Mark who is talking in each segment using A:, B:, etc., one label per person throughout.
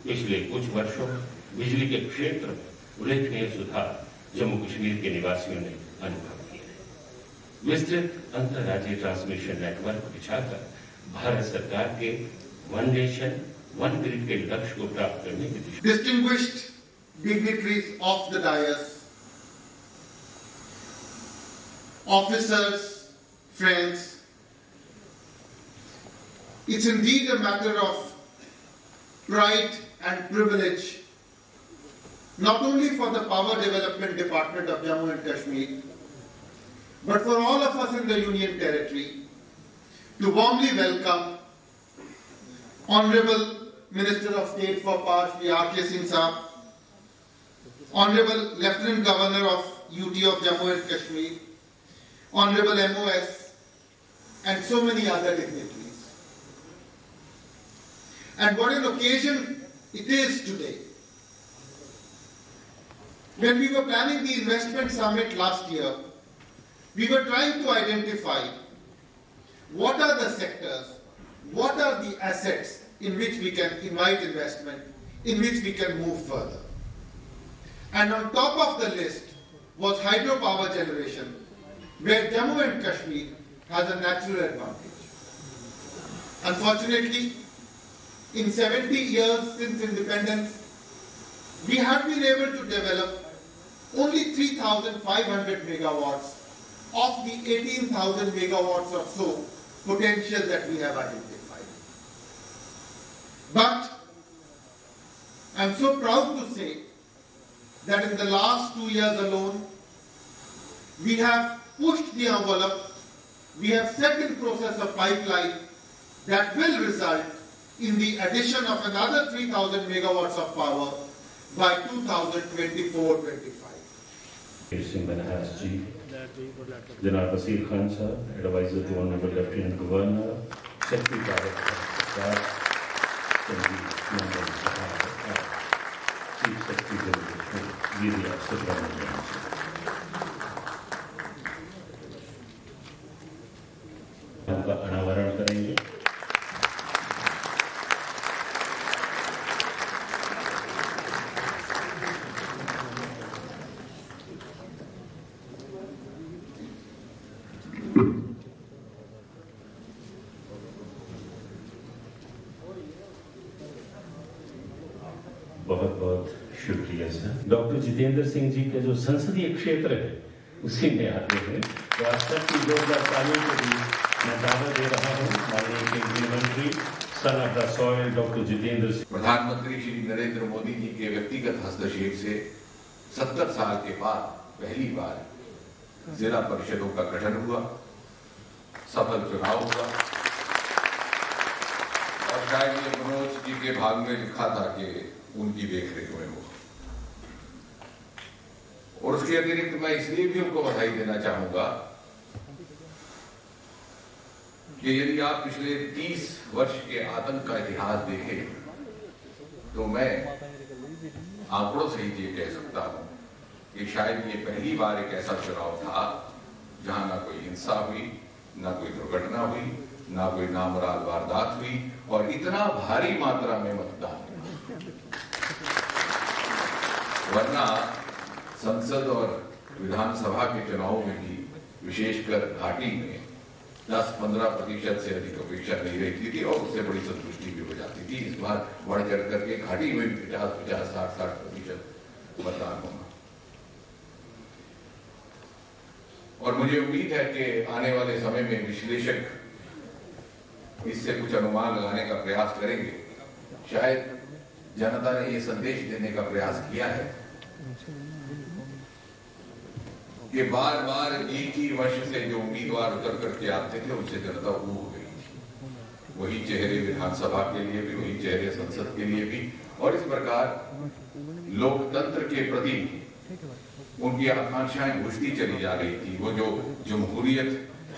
A: पिछले कुछ वर्षों में बिजली के क्षेत्र में उल्लेखनीय सुधार जम्मू कश्मीर के निवासियों ने अनुभव किए हैं। विस्तृत अंतर्राज्यीय ट्रांसमिशन नेटवर्क बिछाकर भारत सरकार के वन नेशन वन ग्रिड के लक्ष्य को प्राप्त करने की दिशा।
B: Distinguished dignitaries of the dais, officers, friends, it's indeed a matter of pride and privilege, not only for the Power Development Department of Jammu and Kashmir, but for all of us in the Union Territory, to warmly welcome Honorable Minister of State for Power, Shri R.K. Singh Saab, Honorable Lieutenant Governor of UT of Jammu and Kashmir, Honorable MOS, and so many other dignitaries. And what an occasion it is today. When we were planning the investment summit last year, we were trying to identify what are the sectors, what are the assets in which we can invite investment, in which we can move further. And on top of the list was hydropower generation, where Jammu and Kashmir has a natural advantage. Unfortunately, in 70 years since independence, we have been able to develop only 3,500 megawatts of the 18,000 megawatts or so potential that we have identified. But I'm so proud to say that in the last 2 years alone, we have pushed the envelope, we have set in process a pipeline that will result in the addition of another 3,000 megawatts of power by 2024-25.
A: Singh Manahas Ji, Janab Basir Khan Sir, Advisor to Honorable Lieutenant Governor, Secretary Director, Chief Secretary Giri Subramanian. उनका अनावरण करेंगे। बहुत बहुत शुक्रिया sir. Doctor Jitendra Singh ji के जो संसदीय क्षेत्र है उसी में आते हैं, तो आज तक की जोरदार तालियों को भी मैं दावा दे रहा हूँ माननीय केंद्रीय मंत्री son of the soil doctor Jitendra Singh.
C: प्रधानमंत्री श्री नरेंद्र मोदी जी के व्यक्तिगत हस्तक्षेप से 70 साल के बाद पहली बार जिला परिषदों का गठन हुआ, सफल चुनाव हुआ और शायद ये मनोज जी के भाग में लिखा था कि उनकी देखरेख में हो। और उसके अतिरिक्त मैं इसलिए भी उनको बधाई देना चाहूंगा कि यदि आप पिछले 30 वर्ष के आतंक का इतिहास देखें तो मैं आंकड़ों से ही ये कह सकता हूं कि शायद ये पहली बार एक ऐसा चुनाव था जहां ना कोई हिंसा हुई, ना कोई दुर्घटना हुई, ना कोई नामुराद वारदात हुई और इतना भारी मात्रा में मतदान। वरना संसद और विधानसभा के चुनाव में भी विशेषकर घाटी में 10-15% से अधिक अपेक्षा नहीं रहती थी और उससे बड़ी संतुष्टि भी हो जाती थी। इस बार बढ़ चढ़ करके घाटी में भी 50-50, 60-60% मतदान होगा और मुझे उम्मीद है कि आने वाले समय में विश्लेषक इससे कुछ अनुमान लगाने का प्रयास करेंगे। शायद जनता ने ये संदेश देने का प्रयास किया है कि बार बार एक ही वर्ष से जो उम्मीदवार उतर करके आते थे उनसे जनता ऊब हो गई थी। वही चेहरे विधानसभा के लिए भी, वही चेहरे संसद के लिए भी और इस प्रकार लोकतंत्र के प्रति उनकी आकांक्षाएं घुसती चली जा रही थी। वो जो जमहूरियत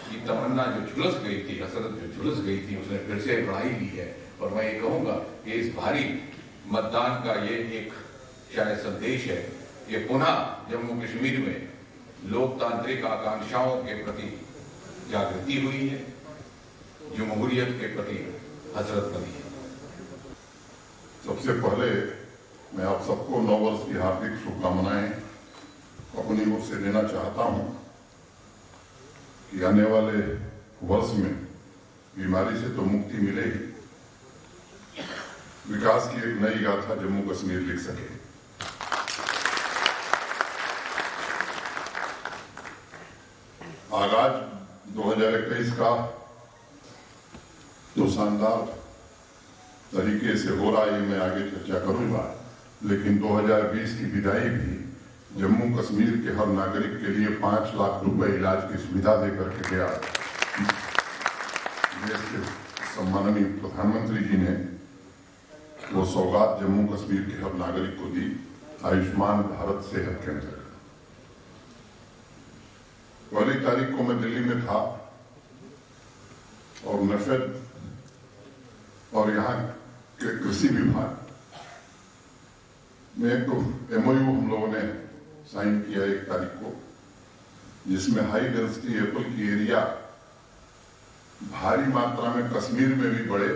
C: की तमन्ना जो झुलस गई थी, हसरत जो झुलस गई थी, उसने फिर से बढ़ाई ली है। और मैं ये कहूंगा कि इस भारी मतदान का ये एक शायद संदेश है कि पुनः जम्मू कश्मीर में लोकतांत्रिक आकांक्षाओं के प्रति जागृति हुई है, जमहूरियत के प्रति हसरत बनी है।
D: सबसे पहले मैं आप सबको नव वर्ष की हार्दिक शुभकामनाएं अपनी ओर से देना चाहता हूं कि आने वाले वर्ष में बीमारी से तो मुक्ति मिलेगी, विकास की एक नई गाथा जम्मू कश्मीर लिख सके। आगाज 2021 का तो शानदार तरीके से हो रहा है, मैं आगे चर्चा करूंगा, लेकिन 2020 की विदाई भी जम्मू कश्मीर के हर नागरिक के लिए 5 लाख रुपए इलाज की सुविधा देकर के गया। देश के सम्माननीय प्रधानमंत्री जी ने वो सौगात जम्मू कश्मीर के हर नागरिक को दी, आयुष्मान भारत सेहत केंद्र। पहली तारीख को मैं दिल्ली में था और नफेड और यहाँ के कृषि विभाग में एक MOU हम लोगों ने साइन किया 1 तारीख को, जिसमें हाई डेंसिटी एप्पल की एरिया भारी मात्रा में कश्मीर में भी बढ़े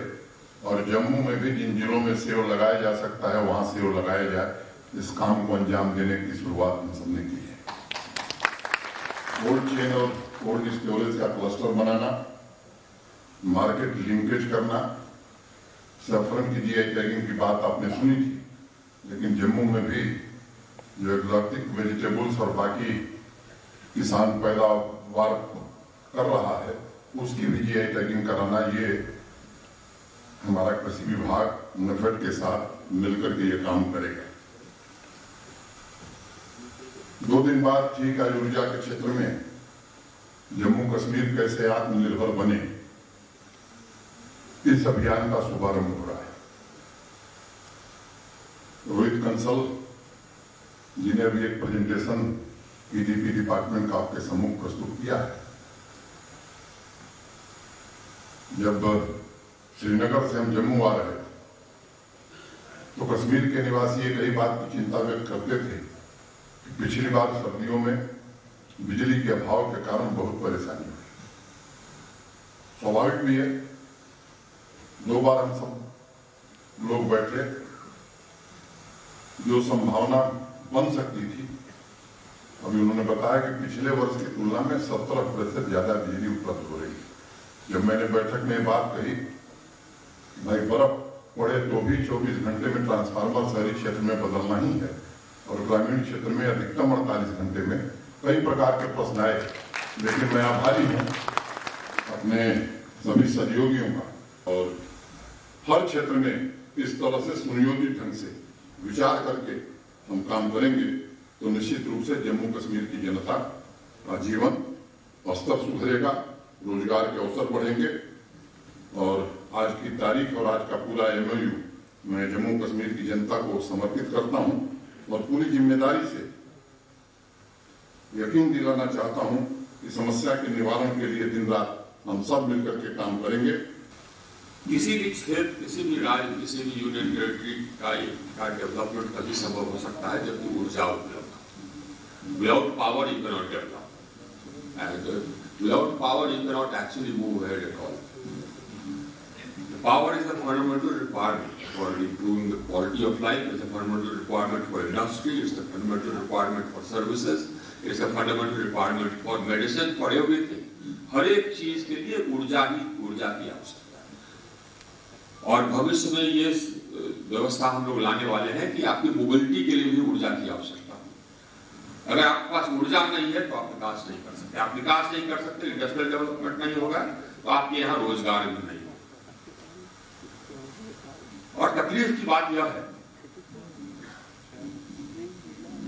D: और जम्मू में भी जिन जिलों में सेव लगाया जा सकता है वहां सेव लगाया जाए। इस काम को अंजाम देने की शुरुआत हम सबने की है। कोल्ड चेन और कोल्ड स्टोरेज का क्लस्टर बनाना, मार्केट लिंकेज करना। सैफरन की GI टैगिंग की बात आपने सुनी थी, लेकिन जम्मू में भी जो एक्सोटिक वेजिटेबल्स और बाकी किसान पैदावार कर रहा है उसकी भी GI टैगिंग कराना, ये हमारा कृषि विभाग नफेड के साथ मिलकर के ये काम करेगा। 2 दिन बाद ठीक है, ऊर्जा के क्षेत्र में जम्मू कश्मीर कैसे आत्मनिर्भर बने, इस अभियान का शुभारंभ हो रहा है। रोहित कंसल जी ने अभी एक प्रेजेंटेशन PDP डिपार्टमेंट का आपके सम्मुख प्रस्तुत किया है। जब श्रीनगर से हम जम्मू आ रहे तो कश्मीर के निवासी एक ही बात की चिंता व्यक्त करते थे कि पिछली बार सर्दियों में बिजली के अभाव के कारण बहुत परेशानी हुई। स्वाभाविक भी है, 2 बार हम सब लोग बैठे, जो संभावना बन सकती थी, अभी उन्होंने बताया कि पिछले वर्ष की तुलना में 70% ज्यादा बिजली उपलब्ध हो रही है। जब मैंने बैठक में बात कही, भाई बर्फ पड़े तो भी 24 घंटे में ट्रांसफार्मर शहरी क्षेत्र में बदलना ही है और ग्रामीण क्षेत्र में अधिकतम 48 घंटे में, कई प्रकार के प्रश्न आए, लेकिन मैं आभारी हूँ अपने सभी सहयोगियों का। और हर क्षेत्र में इस तरह से सुनियोजित ढंग से विचार करके हम काम करेंगे तो निश्चित रूप से जम्मू कश्मीर की जनता का जीवन स्तर सुधरेगा, रोजगार के अवसर बढ़ेंगे। और आज की तारीख और आज का पूरा MOU मैं जम्मू कश्मीर की जनता को समर्पित करता हूं और पूरी जिम्मेदारी से यकीन दिलाना चाहता हूं कि समस्या के निवारण के लिए दिन रात हम सब मिलकर के काम करेंगे।
C: किसी भी क्षेत्र, किसी भी राज्य, किसी भी यूनियन टेरिटरी का डेवलपमेंट तभी संभव हो सकता है जबकि ऊर्जा उपलब्ध। Without power you cannot develop and without power you cannot actually move ahead at all. Power is a fundamental requirement for improving the quality of life. It's a fundamental requirement for industry. It's a fundamental requirement for services. It's a fundamental requirement for medicine, for everything. हर एक चीज के लिए ऊर्जा की आवश्यकता है। और भविष्य में ये व्यवस्था हम लोग लाने वाले हैं कि आपकी मोबिलिटी के लिए भी ऊर्जा की आवश्यकता है। अगर आपके पास ऊर्जा नहीं है तो आप विकास नहीं कर सकते। आप विकास नहीं कर सकते, इंडस्ट्रियल डेवलपमेंट नहीं होगा, तो आपके यहाँ रोजगार भी नहीं। और तकलीफ की बात यह है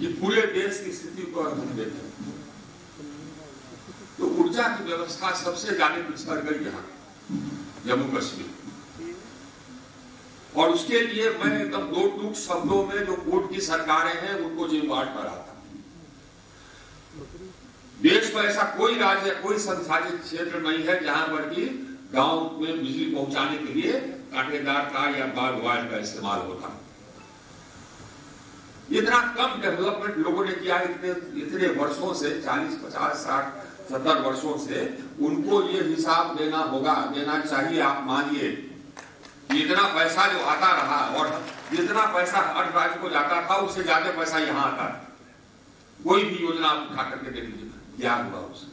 C: कि पूरे देश की स्थिति को हम देखें तो ऊर्जा की व्यवस्था सबसे ज्यादा पिछड़ गई यहाँ जम्मू कश्मीर। और उसके लिए मैं एकदम 2 टूक शब्दों में जो कोर्ट की सरकारें हैं उनको जिम्मेवार कराता हूं। देश में ऐसा कोई राज्य, कोई संसाधित क्षेत्र नहीं है जहां पर कि गांव में बिजली पहुंचाने के लिए कांटेदार का या बाग वायर का इस्तेमाल होता है। इतना कम डेवलपमेंट लोगों ने किया इतने वर्षों से, 40, 50, 60, 70 वर्षों से। उनको ये हिसाब देना होगा, देना चाहिए। आप मानिए इतना पैसा जो आता रहा और जितना पैसा हर राज्य को जाता था उससे ज्यादा पैसा यहाँ आता है। कोई भी योजना आप उठा करके देख लीजिए, क्या हुआ उससे?